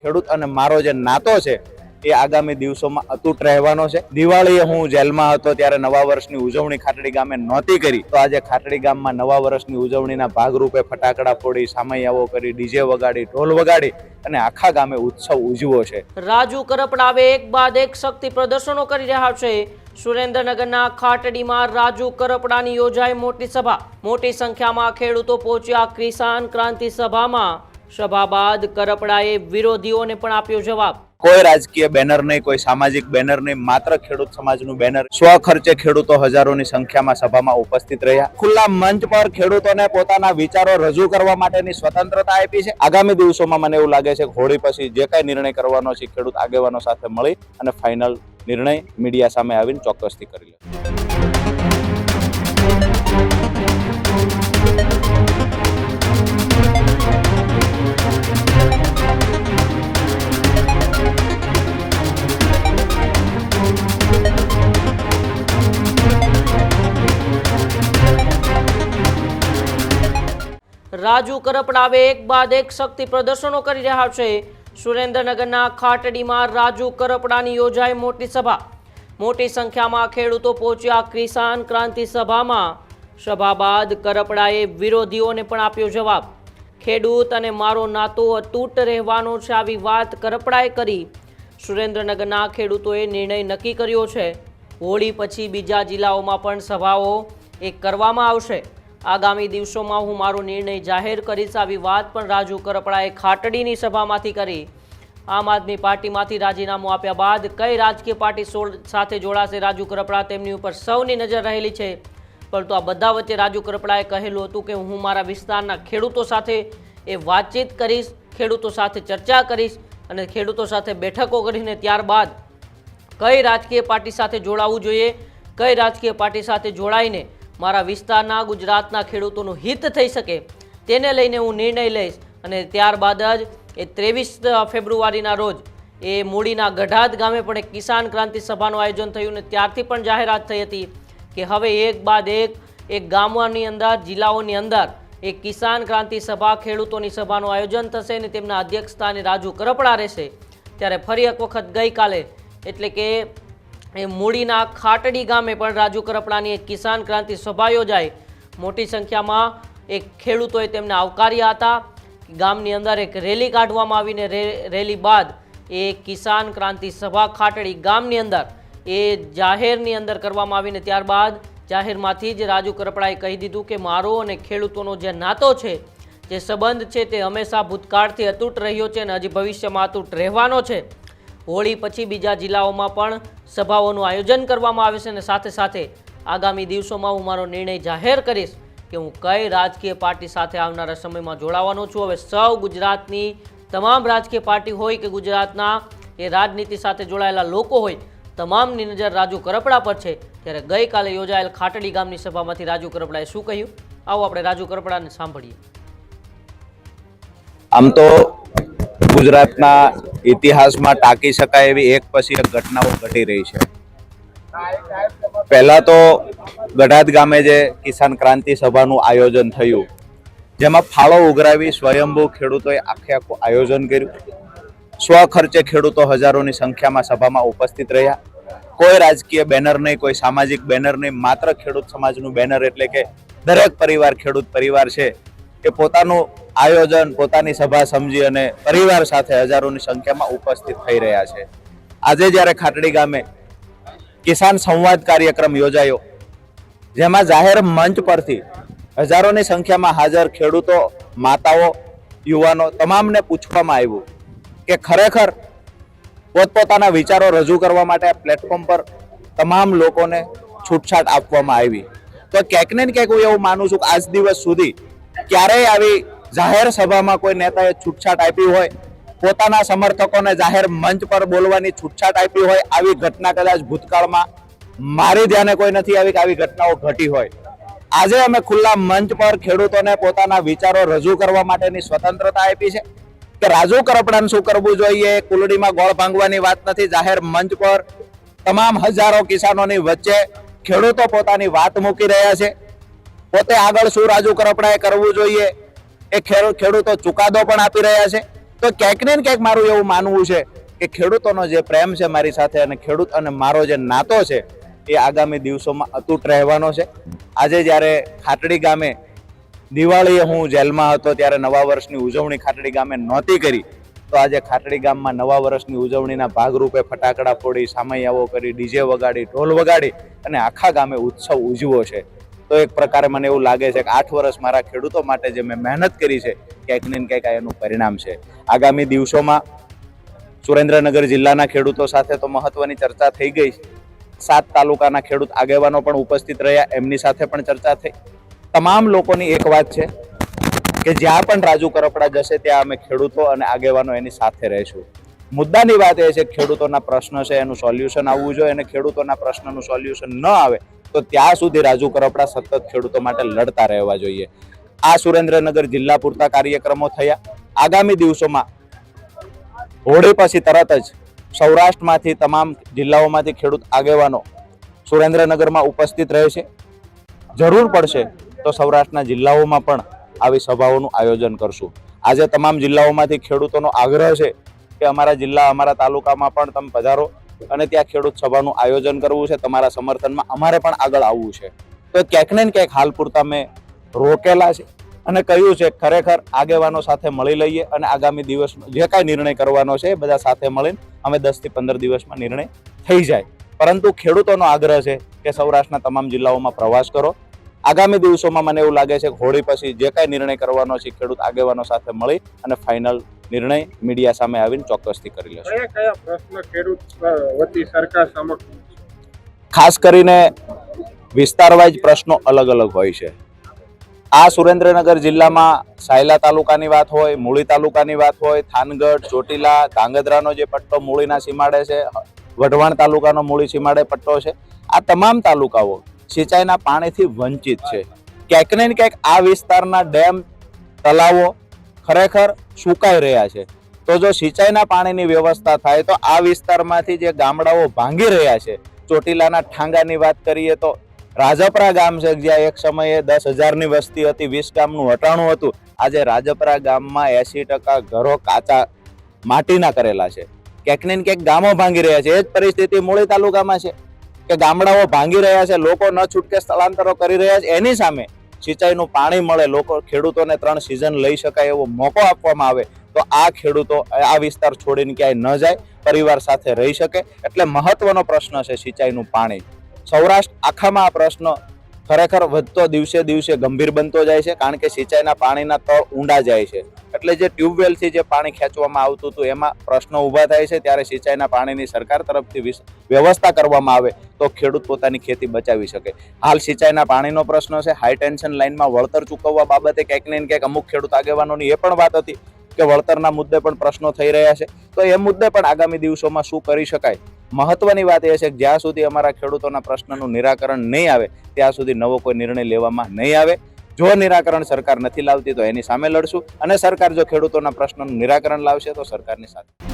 ખેડૂત અને મારો જે નાતો છે એ આગામી દિવસોમાં અતૂટ રહેવાનો છે। દિવાળીએ હું જેલમાં હતો ત્યારે નવા વર્ષની ઉજવણી ખાટડી ગામે નહોતી કરી, તો આજે ખાટડી ગામમાં નવા વર્ષની ઉજવણીના ભાગરૂપે ફટાકડા ફોડી, સામૈયાઓ કરી, ડીજે વગાડી, ઢોલ વગાડી અને આખા ગામે ઉત્સવ ઉજવ્યો છે। રાજુ કરપડાવે એક બાદ એક શક્તિ પ્રદર્શનો કરી રહ્યા છે। સુરેન્દ્રનગરના ખાટડીમાં રાજુ કરપડાની યોજાઈ મોટી સભા। મોટી સંખ્યામાં ખેડૂતો પહોંચ્યા કિસાન ક્રાંતિ સભામાં। સભા બાદ કરપડાએ વિરોધીઓને પણ આપ્યો જવાબ। કોઈ રાજકીય બેનર નહીં, કોઈ સામાજિક બેનર નહીં, માત્ર ખેડૂત સમાજનું બેનર। સ્વખર્ચે ખેડૂતો હજારોની સંખ્યામાં સભામાં ઉપસ્થિત રહ્યા। ખુલ્લા મંચ પર ખેડૂતોને પોતાના વિચારો રજૂ કરવા માટેની સ્વતંત્રતા આપી છે। આગામી દિવસોમાં મને એવું લાગે છે કે હોળી પછી જે કઈ નિર્ણય કરવાનો છે ખેડૂત આગેવાનો સાથે મળી અને ફાઇનલ નિર્ણય મીડિયા સામે આવીને ચોક્કસથી કરી લે। રાજુ કરપડાવે એક બાદ એક શક્તિ પ્રદર્શનો કરી રહ્યા છે। સુરેન્દ્રનગરના ખાટડીમાં રાજુ કરપડાની યોજાઈ મોટી સભા। મોટી સંખ્યામાં ખેડૂતો પહોંચ્યા કિસાન ક્રાંતિ સભામાં। સભા બાદ કરપડાએ વિરોધીઓને પણ આપ્યો જવાબ। ખેડૂત અને મારો નાતો અતૂટ રહેવાનો છે, આવી વાત કરપડાએ કરી। સુરેન્દ્રનગરના ખેડૂતોએ નિર્ણય નક્કી કર્યો છે। હોળી પછી બીજા જિલ્લાઓમાં પણ સભાઓ કરવામાં આવશે। આગામી દિવસોમાં હું મારો નિર્ણય જાહેર કરીશ, આવી વાત પણ રાજુ કરપડાએ ખાટડીની સભામાંથી કરી। આમ આદમી પાર્ટીમાંથી રાજીનામું આપ્યા બાદ કઈ રાજકીય પાર્ટી સાથે જોડાશે રાજુ કરપડા, તેમની ઉપર સૌની નજર રહેલી છે। પરંતુ આ બધા વચ્ચે રાજુ કરપડાએ કહેલું હતું કે હું મારા વિસ્તારના ખેડૂતો સાથે વાતચીત કરીશ, ખેડૂતો સાથે ચર્ચા કરીશ અને ખેડૂતો સાથે બેઠકો કરીને ત્યારબાદ કઈ રાજકીય પાર્ટી સાથે જોડાવવું જોઈએ, કઈ રાજકીય પાર્ટી સાથે જોડાઈને મારા વિસ્તારના ગુજરાતના ખેડૂતોનું હિત થઈ શકે તેને લઈને હું નિર્ણય લઈશ। અને ત્યારબાદ જ 23 ફેબ્રુઆરીના રોજ મૂડીના ગઢાદ ગામે પણ એક કિસાન ક્રાંતિ સભાનું આયોજન થયું અને ત્યારથી પણ જાહેરાત થઈ હતી કે હવે એક બાદ એક ગામોની અંદર, જિલ્લાઓની અંદર એક કિસાન ક્રાંતિ સભા, ખેડૂતોની સભાનું આયોજન થશે અને તેમના અધ્યક્ષસ્થાને રાજુ કરપડા રહેશે। ત્યારે ફરી એક વખત ગઈકાલે એટલે કે મૂડીના ખાટડી ગામે પણ રાજુ કરપડાની એક કિસાન ક્રાંતિ સભા યોજાઈ। મોટી સંખ્યામાં ખેડૂતોએ તેમને આવકાર્યા હતા। ગામની અંદર એક રેલી કાઢવામાં આવીને રેલી બાદ કિસાન ક્રાંતિ સભા ખાટડી ગામની અંદર જાહેરની અંદર કરવામાં આવીને ત્યારબાદ જાહેરમાંથી જ રાજુ કરપડાએ કહી દીધું કે મારો અને ખેડૂતોનો જે નાતો છે, જે સંબંધ છે તે હંમેશા ભૂતકાળથી અતૂટ રહ્યો છે અને હજી ભવિષ્યમાં અતૂટ રહેવાનો છે। હોળી પછી બીજા જિલ્લાઓમાં પણ સભાઓનું આયોજન કરવામાં આવે છે અને સાથે સાથે આગામી દિવસોમાં હું મારો નિર્ણય જાહેર કરીશ કે હું કઈ રાજકીય પાર્ટી સાથે આવનારા સમયમાં જોડાવાનો છું। હવે સૌ ગુજરાતની તમામ રાજકીય પાર્ટી હોય કે ગુજરાતના રાજનીતિ સાથે જોડાયેલા લોકો હોય, તમામની નજર રાજુ કરપડા પર છે। ત્યારે ગઈકાલે યોજાયેલ ખાટડી ગામની સભામાંથી રાજુ કરપડાએ શું કહ્યું, આવો આપણે રાજુ કરપડાને સાંભળીએ। આમ તો ગુજરાતના ઇતિહાસમાં ટાંકી શકાય એવી એક પછી એક ઘટનાઓ ઘટી રહી છે। પહેલા તો ગઢાદ ગામે જે કિસાન ક્રાંતિ સભાનું આયોજન થયું, જેમાં ફાળો ઉઘરાવી સ્વયંભૂ ખેડૂતોએ આખું આયોજન કર્યું। સ્વખર્ચે ખેડૂતો હજારોની સંખ્યામાં સભામાં ઉપસ્થિત રહ્યા। કોઈ રાજકીય બેનર નહીં, કોઈ સામાજિક બેનર નહીં, માત્ર ખેડૂત સમાજનું બેનર। એટલે કે દરેક પરિવાર ખેડૂત પરિવાર છે એ પોતાનું આયોજન, પોતાની સભા સમજી અને પરિવાર સાથે હજારોની સંખ્યામાં ઉપસ્થિત થઈ રહ્યા છે। આજે જ્યારે ખાટડી ગામે કિસાન સંવાદ કાર્યક્રમ યોજાયો, જેમાં જાહેર મંચ પરથી હજારોની સંખ્યામાં હાજર ખેડૂતો, માતાઓ, યુવાનો તમામને પૂછવામાં આવ્યું કે ખરેખર પોતપોતાના વિચારો રજૂ કરવા માટે આ પ્લેટફોર્મ પર તમામ લોકોને છૂટછાટ આપવામાં આવી। તો ક્યાંક ને ક્યાંક હું એવું માનું છું કે આજ દિવસ સુધી ક્યારેય આવી જાહેર સભામાં કોઈ નેતાએ છૂટછાટ આપી હોય, પોતાના સમર્થકોને જાહેર મંચ પર બોલવાની છૂટછાટ આપી હોય, આવી ઘટના કદાચ ભૂતકાળમાં મારી ધ્યાને કોઈ નથી આવી કે આવી ઘટનાઓ ઘટી હોય। આજે અમે ખુલ્લા મંચ પર ખેડૂતોને પોતાના વિચારો રજૂ કરવા માટેની સ્વતંત્રતા આપી છે કે રાજુ કરપડાને શું કરવું જોઈએ, કુલડીમાં ગોળ ભાંગવાની વાત નથી। જાહેર મંચ પર તમામ હજારો કિસાનોની વચ્ચે ખેડૂતો પોતાની વાત મૂકી રહ્યા છે। પોતે આગળ શું રાજુ કરપડાએ કરવું જોઈએ એ ખેડૂતો ચુકાદો પણ આપી રહ્યા છે। તો ક્યાંક ને ક્યાંક મારું એવું માનવું છે કે ખેડૂતોનો જે પ્રેમ છે મારી સાથે અને ખેડૂત અને મારો જે નાતો છે એ આગામી દિવસોમાં અતૂટ રહેવાનો છે. આજે જ્યારે ખાટડી ગામે દિવાળીએ હું જેલમાં હતો ત્યારે નવા વર્ષની ઉજવણી ખાટડી ગામે નહોતી કરી, તો આજે ખાટડી ગામમાં નવા વર્ષની ઉજવણીના ભાગરૂપે ફટાકડા ફોડી, સામૈયાઓ કરી, ડીજે વગાડી, ઢોલ વગાડી અને આખા ગામે ઉત્સવ ઉજવ્યો છે. તો એક પ્રકારે મને એવું લાગે છે કે 8 વર્ષ મારા ખેડૂતો માટે જે મેં મહેનત કરી છે ક્યાંક ને ક્યાંક આ એનું પરિણામ છે. આગામી દિવસોમાં સુરેન્દ્રનગર જિલ્લાના ખેડૂતો સાથે તો મહત્વની ચર્ચા થઈ ગઈ. 7 તાલુકાના ખેડૂત આગેવાનો પણ ઉપસ્થિત રહ્યા, એમની સાથે પણ ચર્ચા થઈ. તમામ લોકોની એક વાત છે કે જ્યાં પણ રાજુ કરપડા જશે ત્યાં અમે ખેડૂતો અને આગેવાનો એની સાથે રહીશું. મુદ્દાની વાત એ છે કે ખેડૂતોના પ્રશ્ન છે એનું સોલ્યુશન આવવું જોઈએ, અને ખેડૂતોના પ્રશ્નનું સોલ્યુશન ન આવે તો ત્યાં સુધી રાજુ કરપડા સતત ખેડૂતો માટે લડતા રહેવા જોઈએ. આ સુરેન્દ્રનગર જિલ્લા પૂરતા કાર્યક્રમો થયા. આગામી દિવસોમાં હોળી પછી તરત જ સૌરાષ્ટ્રમાંથી તમામ જિલ્લાઓમાંથી ખેડૂત આગેવાનો સુરેન્દ્રનગરમાં ઉપસ્થિત રહે છે. જરૂર પડશે તો સૌરાષ્ટ્રના જિલ્લાઓમાં પણ આવી સભાઓનું આયોજન કરશું. આજે તમામ જિલ્લાઓમાંથી ખેડૂતોનો આગ્રહ છે કે અમારા જિલ્લા, અમારા તાલુકામાં પણ તમે પધારો અને ત્યાં ખેડૂત સભાનું આયોજન કરવું છે. તમારા સમર્થનમાં અમારે પણ આગળ આવવું છે. તો ક્યાંક ને ક્યાંક હાલ પૂરતા મેં રોકેલા છે અને કહ્યું છે ખરેખર આગેવાનો સાથે મળી લઈએ અને આગામી દિવસમાં જે કાંઈ નિર્ણય કરવાનો છે એ બધા સાથે મળીને અમે 10 થી 15 દિવસમાં નિર્ણય થઈ જાય. પરંતુ ખેડૂતોનો આગ્રહ છે કે સૌરાષ્ટ્રના તમામ જિલ્લાઓમાં પ્રવાસ કરો. આગામી દિવસોમાં મને એવું લાગે છે કે હોળી પછી જે કાંઈ નિર્ણય કરવાનો છે ખેડૂત આગેવાનો સાથે મળી અને ફાઇનલ નિર્ણય મીડિયા સામે આવીને ચોક્કસથી કરી લેશું. કયા પ્રશ્ન ખેડૂત વતી સરકાર સમક્ષ? ખાસ કરીને વિસ્તાર વાઇઝ પ્રશ્નો અલગ અલગ હોય છે. આ સુરેન્દ્રનગર જિલ્લામાં સાયલા તાલુકાની વાત હોય, મૂળી તાલુકાની વાત હોય, થાનગઢ, ચોટીલા, ધાંગધ્રાનો જે પટ્ટો મૂળીના સીમાડે છે, વઢવાણ તાલુકાનો મૂળી સીમાડે પટ્ટો છે, આ તમામ તાલુકાઓ સિંચાઈના પાણીથી વંચિત છે. ક્યાંક ને ક્યાંક આ વિસ્તારના ડેમ, તલાવો ખરેખર સુકાઈ રહ્યા છે. તો જો સિંચાઈના પાણીની વ્યવસ્થા થાય તો આ વિસ્તારમાંથી જે ગામડાઓ ભાંગી રહ્યા છે, ચોટીલાના ઠાંગાની વાત કરીએ તો રાજપરા ગામ છે જ્યાં એક સમયે 10,000ની વસ્તી હતી, 20 ગામનું હટાણું હતું. આજે રાજપરા ગામમાં 80% ઘરો કાચા માટીના કરેલા છે. ક્યાંક ને ક્યાંક ગામો ભાંગી રહ્યા છે. એ જ પરિસ્થિતિ મૂળી તાલુકામાં છે કે ગામડાઓ ભાંગી રહ્યા છે, લોકો ન છૂટકે સ્થળાંતરો કરી રહ્યા છે. એની સામે સિંચાઈનું પાણી મળે, લોકો ખેડૂતોને 3 સિઝન લઈ શકાય એવો મોકો આપવામાં આવે તો આ ખેડૂતો આ વિસ્તાર છોડીને ક્યાંય ન જાય, પરિવાર સાથે રહી શકે. એટલે મહત્વનો પ્રશ્ન છે સિંચાઈનું પાણી. સૌરાષ્ટ્ર આખામાં આ પ્રશ્ન ખરેખર વધતો દિવસે દિવસે ગંભીર બનતો જાય છે, કારણ કે સિંચાઈના પાણીના તળ ઊંડા જાય છે. એટલે જે ટ્યુબવેલથી જે પાણી ખેંચવામાં આવતું હતું એમાં પ્રશ્નો ઊભા થાય છે. ત્યારે સિંચાઈના પાણીની સરકાર તરફથી વ્યવસ્થા કરવામાં આવે તો ખેડૂત પોતાની ખેતી બચાવી શકે. હાલ સિંચાઈના પાણીનો પ્રશ્ન છે. હાઈ ટેન્શન લાઇનમાં વળતર ચૂકવવા બાબતે ક્યાંક ને ક્યાંક અમુક ખેડૂત આગેવાનોની એ પણ વાત હતી કે વળતરના મુદ્દે પણ પ્રશ્નો થઈ રહ્યા છે. તો એ મુદ્દે પણ આગામી દિવસોમાં શું કરી શકાય. મહત્વની વાત એ છે કે જ્યાં સુધી અમારા ખેડૂતોના પ્રશ્નનું નિરાકરણ નહીં આવે ત્યાં સુધી નવો કોઈ નિર્ણય લેવામાં નહીં આવે. જો નિરાકરણ સરકાર નથી લાવતી તો એની સામે લડશું, અને સરકાર જો ખેડૂતોના પ્રશ્નનું નિરાકરણ લાવશે તો સરકારની સાથે.